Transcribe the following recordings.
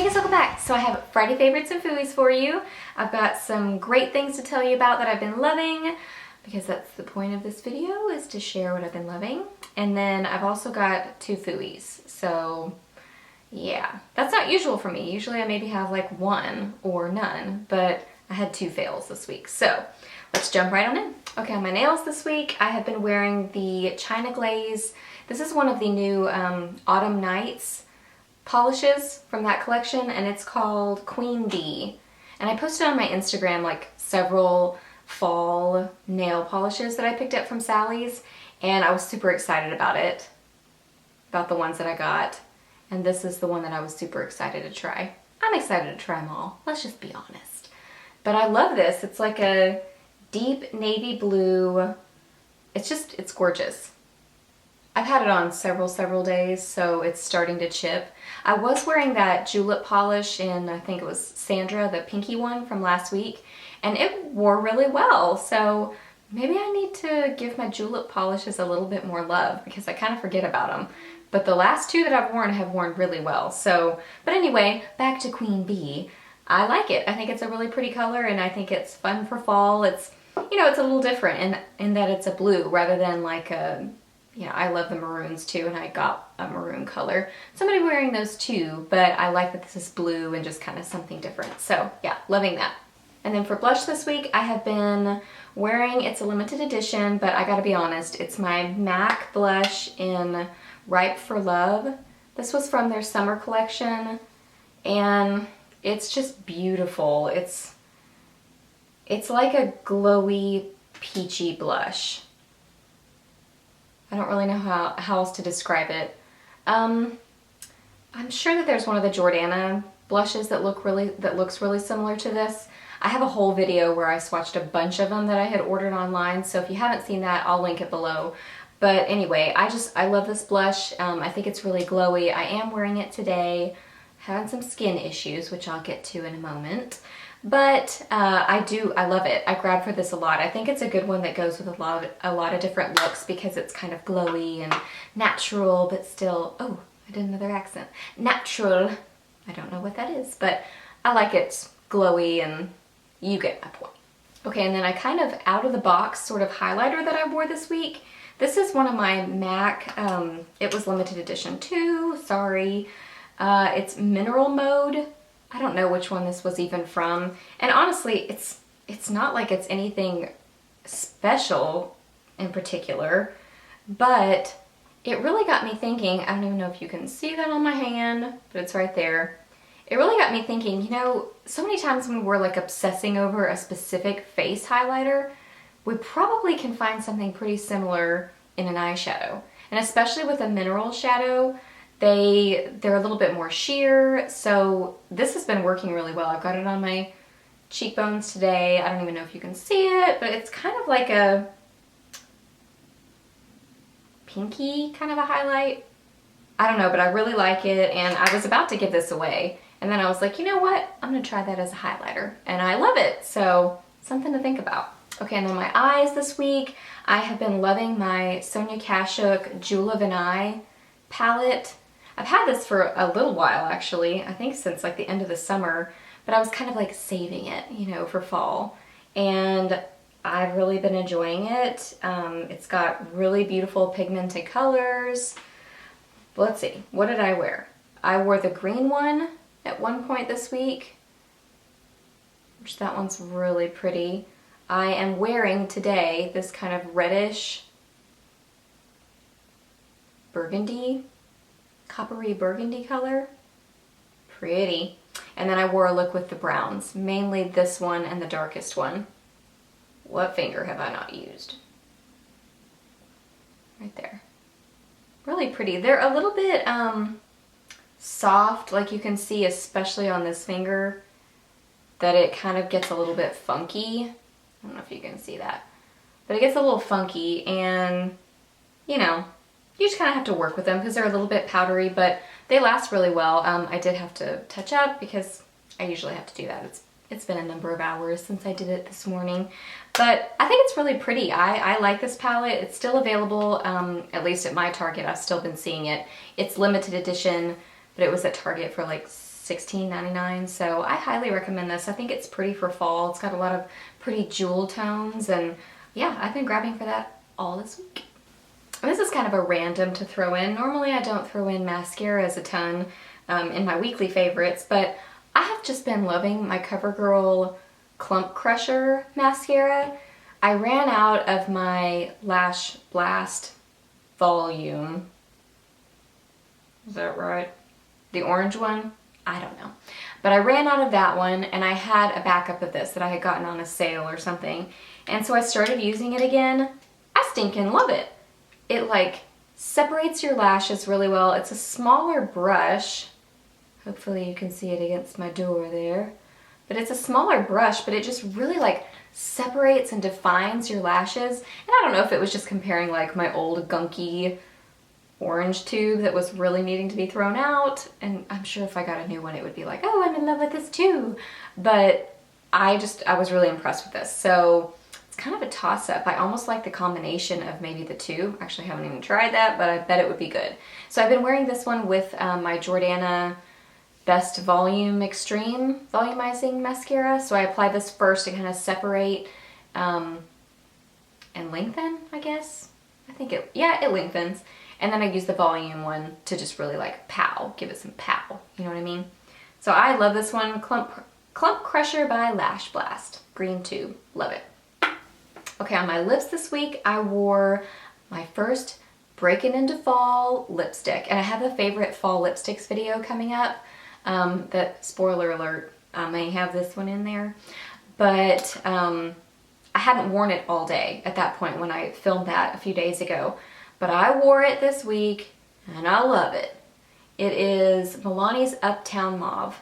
Hey guys, welcome back. So I have Friday favorites and Fooeys for you. I've got some great things to tell you about that I've been loving, because that's the point of this video, is to share what I've been loving. And then I've also got 2 Fooeys. So yeah, that's not usual for me. Usually I maybe have like 1 or none, but I had 2 fails this week. So let's jump right on in. Okay, on my nails this week, I have been wearing the China Glaze. This is one of the new Autumn Nights polishes from that collection, and it's called Queen Bee. And I posted on my Instagram like several fall nail polishes that I picked up from Sally's, and I was super excited about it, about the ones that I got. And this is the one that I was super excited to try. I'm excited to try them all, let's just be honest. But I love this. It's like a deep navy blue. It's gorgeous. I've had it on several days, so it's starting to chip. I was wearing that julep polish in, I think it was Sandra, the pinky one from last week, and it wore really well. So maybe I need to give my julep polishes a little bit more love, because I kind of forget about them. But the last 2 that I've worn have worn really well. So, but anyway, back to Queen Bee. I like it. I think it's a really pretty color, and I think it's fun for fall. It's, you know, it's a little different in that it's a blue rather than like a, you know, I love the maroons too, and I got a maroon color. So I'm gonna be wearing those too, but I like that this is blue and just kind of something different. So yeah, loving that. And then for blush this week, I have been wearing, it's a limited edition, but I gotta be honest, it's my MAC blush in Ripe for Love. This was from their summer collection, and it's just beautiful. It's like a glowy, peachy blush. I don't really know how else to describe it. I'm sure that there's one of the Jordana blushes that looks really similar to this. I have a whole video where I swatched a bunch of them that I had ordered online, so if you haven't seen that, I'll link it below. But anyway, I love this blush. I think it's really glowy. I am wearing it today. Having some skin issues, which I'll get to in a moment. But I love it. I grab for this a lot. I think it's a good one that goes with a lot of different looks, because it's kind of glowy and natural, but still, oh, I did another accent. Natural. I don't know what that is, but I like it glowy, and you get my point. Okay, and then I kind of out of the box sort of highlighter that I wore this week. This is one of my MAC, it was limited edition too, sorry. It's Mineral Mode. I don't know which one this was even from. And honestly, it's not like it's anything special in particular, but it really got me thinking. I don't even know if you can see that on my hand, but it's right there. It really got me thinking, you know, so many times when we're like obsessing over a specific face highlighter, we probably can find something pretty similar in an eyeshadow. And especially with a mineral shadow, they're a little bit more sheer, so this has been working really well. I've got it on my cheekbones today. I don't even know if you can see it, but it's kind of like a pinky kind of a highlight. I don't know, but I really like it, and I was about to give this away, and then I was like, you know what? I'm gonna try that as a highlighter, and I love it, so something to think about. Okay, and then my eyes this week, I have been loving my Sonia Kashuk Jewel of an Eye palette. I've had this for a little while, actually. I think since like the end of the summer, but I was kind of like saving it, you know, for fall. And I've really been enjoying it. It's got really beautiful pigmented colors. But let's see, what did I wear? I wore the green one at one point this week, which that one's really pretty. I am wearing today this kind of reddish burgundy, coppery burgundy color. Pretty. And then I wore a look with the browns, mainly this one and the darkest one. What finger have I not used? Right there. Really pretty. They're a little bit soft, like you can see, especially on this finger, that it kind of gets a little bit funky. I don't know if you can see that, but it gets a little funky, and you know, you just kind of have to work with them because they're a little bit powdery, but they last really well. I did have to touch up because I usually have to do that. It's been a number of hours since I did it this morning, but I think it's really pretty. I like this palette. It's still available, at least at my Target. I've still been seeing it. It's limited edition, but it was at Target for like $16.99, so I highly recommend this. I think it's pretty for fall. It's got a lot of pretty jewel tones, and yeah, I've been grabbing for that all this week. And this is kind of a random to throw in. Normally I don't throw in mascaras a ton in my weekly favorites, but I have just been loving my Covergirl Clump Crusher mascara. I ran out of my Lash Blast volume. Is that right? The orange one? I don't know. But I ran out of that one, and I had a backup of this that I had gotten on a sale or something. And so I started using it again. I stinking love it. It like separates your lashes really well. It's a smaller brush. Hopefully you can see it against my door there. But it's a smaller brush, but it just really like separates and defines your lashes. And I don't know if it was just comparing like my old gunky orange tube that was really needing to be thrown out. And I'm sure if I got a new one, it would be like, oh, I'm in love with this too. But I was really impressed with this. So it's kind of a toss-up. I almost like the combination of maybe the two. Actually, I haven't even tried that, but I bet it would be good. So I've been wearing this one with my Jordana Best Volume Extreme Volumizing Mascara. So I apply this first to kind of separate and lengthen, I guess. I think it lengthens. And then I use the volume one to just really like pow, give it some pow. You know what I mean? So I love this one, Clump Crusher by Lash Blast. Green tube, love it. Okay, on my lips this week, I wore my first Breaking Into Fall lipstick. And I have a favorite fall lipsticks video coming up. That, spoiler alert, I may have this one in there. But I hadn't worn it all day at that point when I filmed that a few days ago. But I wore it this week, and I love it. It is Milani's Uptown Mauve.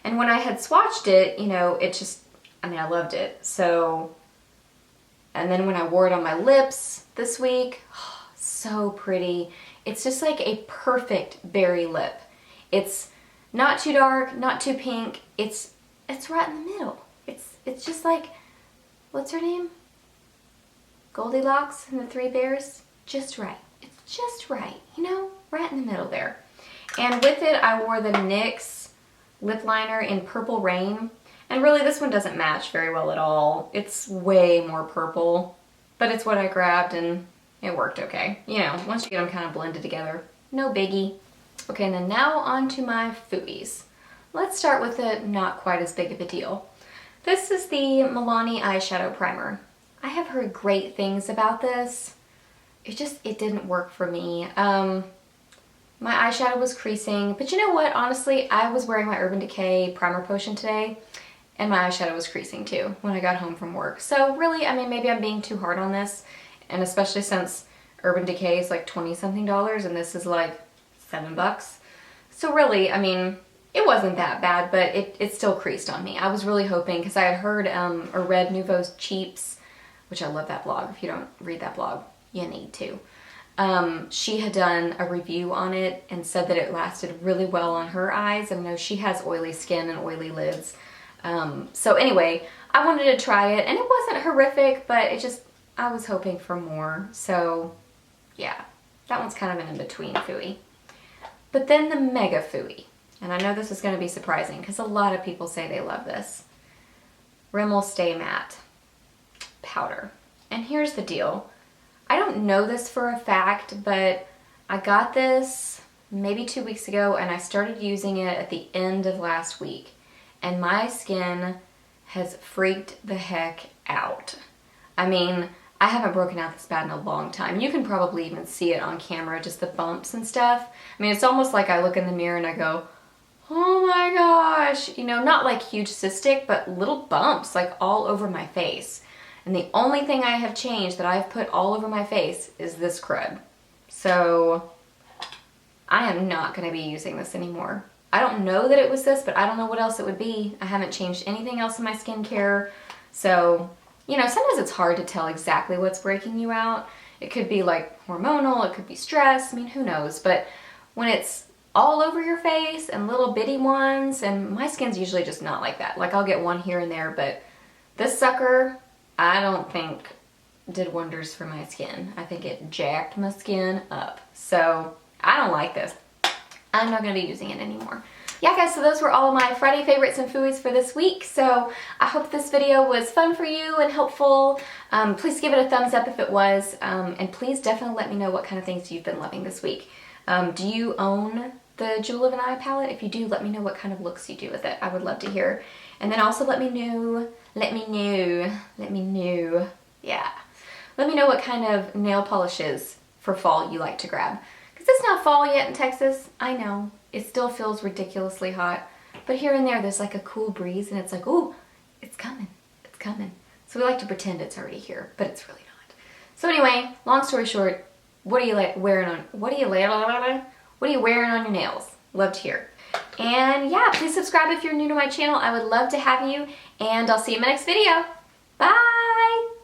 And when I had swatched it, you know, it just, I mean, I loved it. So, and then when I wore it on my lips this week, oh, so pretty. It's just like a perfect berry lip. It's not too dark, not too pink. It's right in the middle. It's just like, what's her name? Goldilocks and the Three Bears? Just right. It's just right, you know, right in the middle there. And with it, I wore the NYX lip liner in Purple Rain. And really, this one doesn't match very well at all. It's way more purple, but it's what I grabbed and it worked okay. You know, once you get them kind of blended together, no biggie. Okay, and then now on to my Fooeys. Let's start with the not quite as big of a deal. This is the Milani eyeshadow primer. I have heard great things about this. It didn't work for me. My eyeshadow was creasing, but you know what? Honestly, I was wearing my Urban Decay primer potion today, and my eyeshadow was creasing too when I got home from work. So really, I mean, maybe I'm being too hard on this, and especially since Urban Decay is like 20-something and this is like $7. So really, I mean, it wasn't that bad, but it still creased on me. I was really hoping, because I had heard or read Nouveau's Cheaps, which I love that blog. If you don't read that blog, you need to. She had done a review on it and said that it lasted really well on her eyes. I know she has oily skin and oily lids. So anyway, I wanted to try it, and it wasn't horrific, but I was hoping for more. So yeah, that one's kind of an in-between Fooey. But then the Mega Fooey, and I know this is going to be surprising because a lot of people say they love this. Rimmel Stay Matte Powder. And here's the deal. I don't know this for a fact, but I got this maybe 2 weeks ago, and I started using it at the end of last week. And my skin has freaked the heck out. I mean, I haven't broken out this bad in a long time. You can probably even see it on camera, just the bumps and stuff. I mean, it's almost like I look in the mirror and I go, oh my gosh. You know, not like huge cystic, but little bumps like all over my face. And the only thing I have changed that I've put all over my face is this crud. So I am not going to be using this anymore. I don't know that it was this, but I don't know what else it would be. I haven't changed anything else in my skincare. So, you know, sometimes it's hard to tell exactly what's breaking you out. It could be like hormonal, it could be stress. I mean, who knows? But when it's all over your face and little bitty ones, and my skin's usually just not like that. Like I'll get one here and there, but this sucker, I don't think did wonders for my skin. I think it jacked my skin up. So I don't like this. I'm not going to be using it anymore. Yeah guys, so those were all of my Friday favorites and Fooeys for this week. So I hope this video was fun for you and helpful. Please give it a thumbs up if it was. And please definitely let me know what kind of things you've been loving this week. Do you own the Jewel of an Eye palette? If you do, let me know what kind of looks you do with it. I would love to hear. And then also let me know, yeah. Let me know what kind of nail polishes for fall you like to grab. Because it's not fall yet in Texas, I know. It still feels ridiculously hot. But here and there, there's like a cool breeze and it's like, ooh, it's coming, it's coming. So we like to pretend it's already here, but it's really not. So anyway, long story short, what are you wearing on your nails? Love to hear. And yeah, please subscribe if you're new to my channel. I would love to have you, and I'll see you in my next video. Bye!